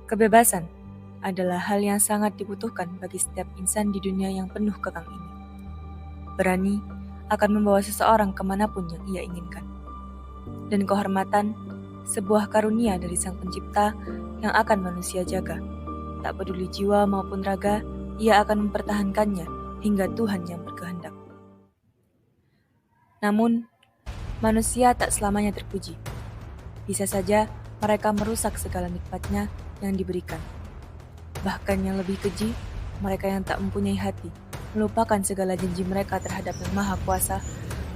Kebebasan adalah hal yang sangat dibutuhkan bagi setiap insan di dunia yang penuh kekang ini. Berani akan membawa seseorang kemanapun yang ia inginkan. Dan kehormatan, sebuah karunia dari Sang Pencipta yang akan manusia jaga. Tak peduli jiwa maupun raga, ia akan mempertahankannya hingga Tuhan yang berkehendak. Namun, manusia tak selamanya terpuji. Bisa saja mereka merusak segala nikmatnya yang diberikan. Bahkan yang lebih keji, mereka yang tak mempunyai hati, melupakan segala janji mereka terhadap Yang Maha Kuasa,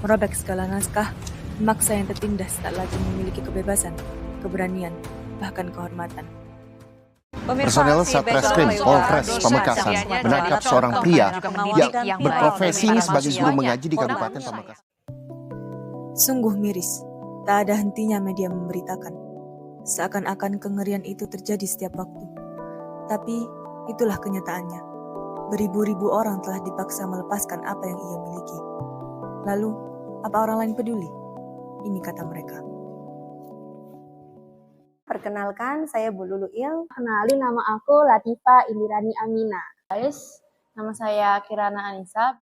merobek segala naskah, memaksa yang tertindas tak lagi memiliki kebebasan, keberanian, bahkan kehormatan. Personel Satreskrim Polres Pamekasan menangkap seorang pria yang berprofesi sebagai guru mengaji di Kabupaten Pamekasan. Sungguh miris, tak ada hentinya media memberitakan. Seakan-akan kengerian itu terjadi setiap waktu. Tapi itulah kenyataannya. Beribu-ribu orang telah dipaksa melepaskan apa yang ia miliki. Lalu, apa orang lain peduli? Ini kata mereka. Perkenalkan, saya Bu Luluil. Kenalin, nama aku Latifa Indirani Amina. Guys, nama saya Kirana Anissa.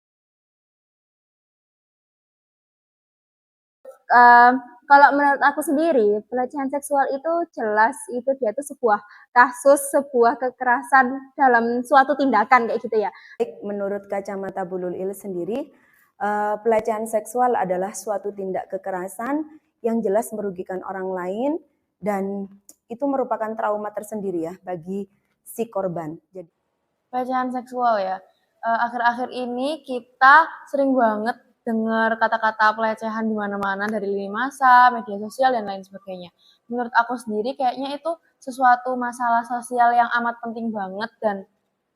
Kalau menurut aku sendiri, pelecehan seksual itu jelas itu dia tuh sebuah kasus, sebuah kekerasan dalam suatu tindakan kayak gitu ya. Menurut kacamata Bu Luluil sendiri, pelecehan seksual adalah suatu tindak kekerasan yang jelas merugikan orang lain dan itu merupakan trauma tersendiri ya bagi si korban. Jadi pelecehan seksual ya. Akhir-akhir ini kita sering banget dengar kata-kata pelecehan di mana-mana dari lini massa, media sosial dan lain sebagainya. Menurut aku sendiri kayaknya itu sesuatu masalah sosial yang amat penting banget dan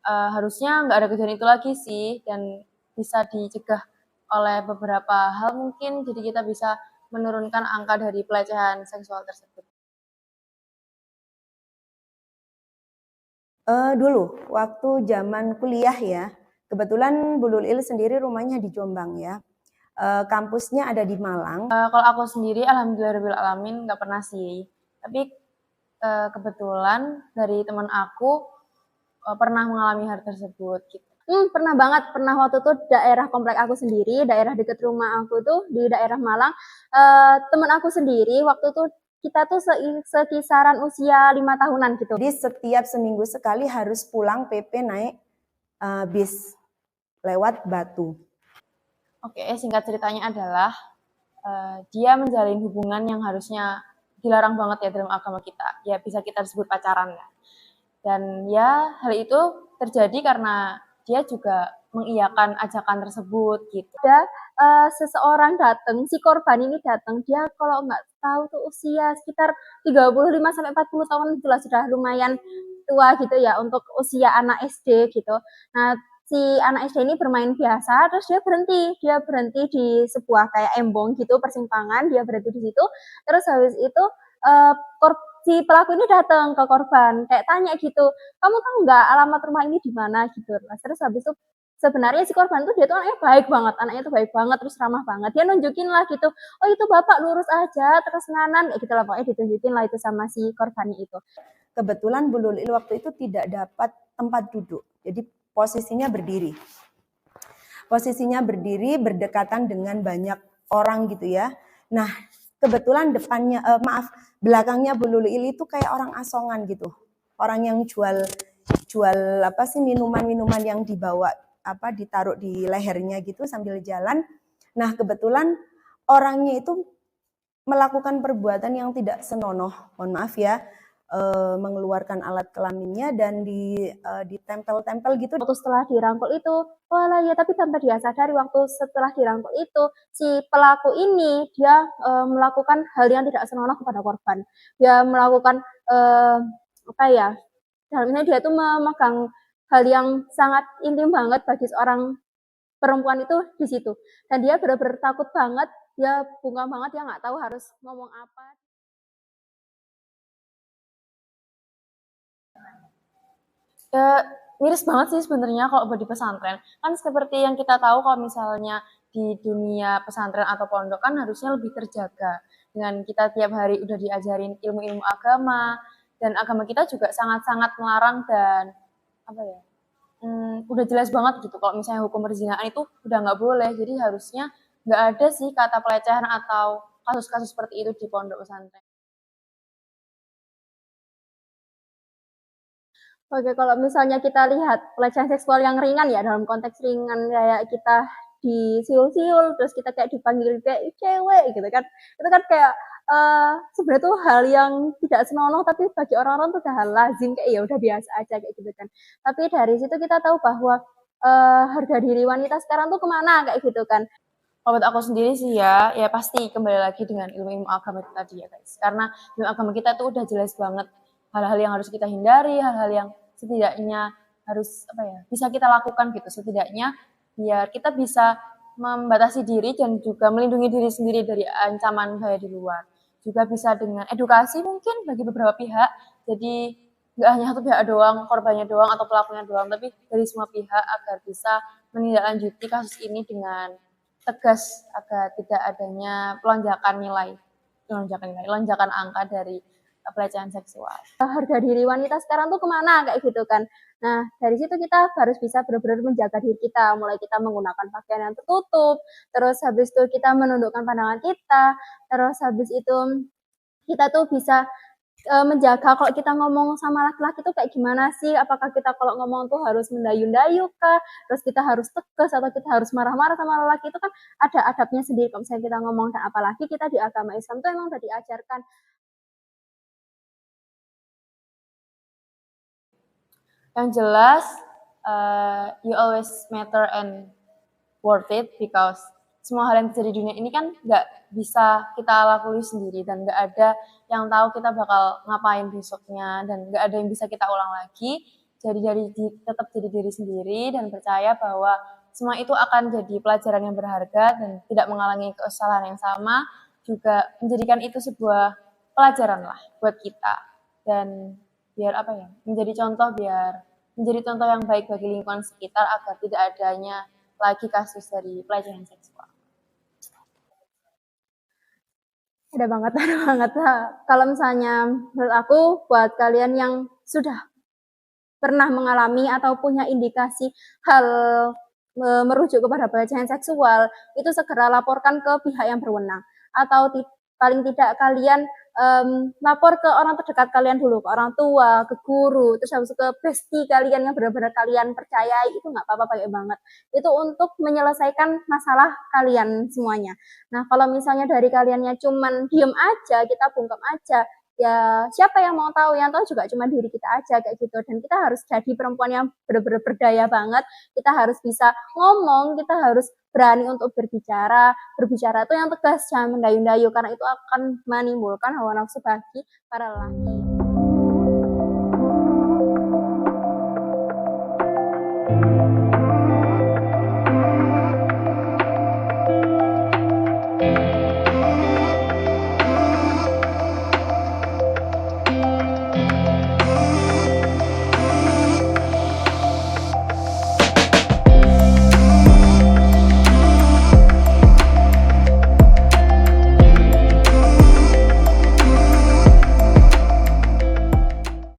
harusnya nggak ada kejadian itu lagi sih dan bisa dicegah oleh beberapa hal mungkin jadi kita bisa menurunkan angka dari pelecehan seksual tersebut. Dulu waktu zaman kuliah ya, kebetulan Bu Luluil sendiri rumahnya di Jombang ya. Kampusnya ada di Malang. Kalau aku sendiri alhamdulillahirrahmanirrahim nggak pernah sih. Tapi kebetulan dari teman aku pernah mengalami hal tersebut gitu. Pernah banget, pernah waktu itu daerah komplek aku sendiri, daerah dekat rumah aku tuh di daerah Malang. Teman aku sendiri waktu itu kita tuh sekisaran usia 5 tahunan gitu. Jadi setiap seminggu sekali harus pulang PP naik bis lewat Batu. Oke, singkat ceritanya adalah dia menjalin hubungan yang harusnya dilarang banget ya dalam agama kita. Ya bisa kita sebut pacaran ya. Dan ya hal itu terjadi karena dia juga mengiyakan ajakan tersebut gitu. Ada seseorang datang, si korban ini datang, dia kalau nggak tahu tuh usia sekitar 35-40 tahun itulah sudah lumayan tua gitu ya untuk usia anak SD gitu. Nah, si anak SD ini bermain biasa, terus dia berhenti di sebuah kayak embong gitu, persimpangan, dia berhenti di situ. Terus habis itu si pelaku ini datang ke korban, kayak tanya gitu, kamu tahu nggak alamat rumah ini di mana gitu. Terus habis itu sebenarnya si korban tuh dia tuh anaknya tuh baik banget, terus ramah banget. Dia nunjukin lah gitu, oh itu bapak lurus aja, terus nganan, kayak gitu lah pokoknya ditunjukin lah itu sama si korbannya itu. Kebetulan Bu Luluil waktu itu tidak dapat tempat duduk, jadi posisinya berdiri. Posisinya berdiri berdekatan dengan banyak orang gitu ya. Nah, kebetulan belakangnya Bu Luluil itu kayak orang asongan gitu. Orang yang jual apa sih minuman-minuman yang dibawa ditaruh di lehernya gitu sambil jalan. Nah, kebetulan orangnya itu melakukan perbuatan yang tidak senonoh. Mohon maaf ya. Mengeluarkan alat kelaminnya dan ditempel-tempel gitu. Waktu setelah dirangkul itu, walah ya tapi tanpa dia sadari waktu setelah dirangkul itu, si pelaku ini dia melakukan hal yang tidak senonoh kepada korban. Dia melakukan dalamnya dia tuh memegang hal yang sangat intim banget bagi seorang perempuan itu di situ. Dan dia benar-benar takut banget, dia bunga banget, dia nggak tahu harus ngomong apa. Miris banget sih sebenarnya kalau buat di pesantren. Kan seperti yang kita tahu kalau misalnya di dunia pesantren atau pondok kan harusnya lebih terjaga. Dengan kita tiap hari udah diajarin ilmu-ilmu agama, dan agama kita juga sangat-sangat melarang dan apa ya, udah jelas banget gitu kalau misalnya hukum perzinahan itu udah nggak boleh. Jadi harusnya nggak ada sih kata pelecehan atau kasus-kasus seperti itu di pondok pesantren. Oke, kalau misalnya kita lihat pelecehan seksual yang ringan ya, dalam konteks ringan kayak kita disiul-siul, terus kita kayak dipanggil kayak cewek gitu kan. Itu kan kayak sebenarnya tuh hal yang tidak senonoh, tapi bagi orang-orang tuh udah hal lazim, kayak ya udah biasa aja kayak gitu kan. Tapi dari situ kita tahu bahwa harga diri wanita sekarang tuh kemana kayak gitu kan. Kalau buat aku sendiri sih ya pasti kembali lagi dengan ilmu-ilmu agama itu tadi ya guys. Karena ilmu agama kita tuh udah jelas banget hal-hal yang harus kita hindari, hal-hal yang setidaknya harus bisa kita lakukan gitu. Setidaknya biar kita bisa membatasi diri dan juga melindungi diri sendiri dari ancaman bahaya di luar. Juga bisa dengan edukasi mungkin bagi beberapa pihak. Jadi nggak hanya satu pihak doang, korbannya doang atau pelakunya doang, tapi dari semua pihak agar bisa menindaklanjuti kasus ini dengan tegas agar tidak adanya lonjakan angka dari pelecehan seksual. Harga diri wanita sekarang tuh kemana kayak gitu kan. Nah, dari situ kita harus bisa benar-benar menjaga diri kita, mulai kita menggunakan pakaian yang tertutup, terus habis itu kita menundukkan pandangan kita, terus habis itu kita tuh bisa menjaga kalau kita ngomong sama laki-laki tuh kayak gimana sih, apakah kita kalau ngomong tuh harus mendayu-dayu kah, terus kita harus tegas atau kita harus marah-marah sama laki itu kan ada adabnya sendiri kalau misalnya kita ngomong, dan apalagi kita di agama Islam tuh emang udah diajarkan. Yang jelas, you always matter and worth it because semua hal yang terjadi di dunia ini kan nggak bisa kita lakuin sendiri dan nggak ada yang tahu kita bakal ngapain besoknya dan nggak ada yang bisa kita ulang lagi. Jadi tetap jadi diri sendiri dan percaya bahwa semua itu akan jadi pelajaran yang berharga dan tidak mengalami kesalahan yang sama, juga menjadikan itu sebuah pelajaran lah buat kita dan biar menjadi contoh yang baik bagi lingkungan sekitar agar tidak adanya lagi kasus dari pelecehan seksual. Ada banget. Kalau misalnya menurut aku, buat kalian yang sudah pernah mengalami atau punya indikasi hal merujuk kepada pelecehan seksual, itu segera laporkan ke pihak yang berwenang. Atau paling tidak kalian lapor ke orang terdekat kalian dulu, ke orang tua, ke guru, terus habis ke bestie kalian yang benar-benar kalian percayai, itu nggak apa-apa, baik banget. Itu untuk menyelesaikan masalah kalian semuanya. Nah, kalau misalnya dari kaliannya cuman diem aja, kita bungkam aja, ya siapa yang mau tahu? Yang tahu juga cuma diri kita aja kayak gitu. Dan kita harus jadi perempuan yang benar-benar berdaya banget. Kita harus bisa ngomong, kita harus berani untuk berbicara itu yang tegas, jangan mendayu-dayu karena itu akan menimbulkan hawa nafsu bagi para lelaki.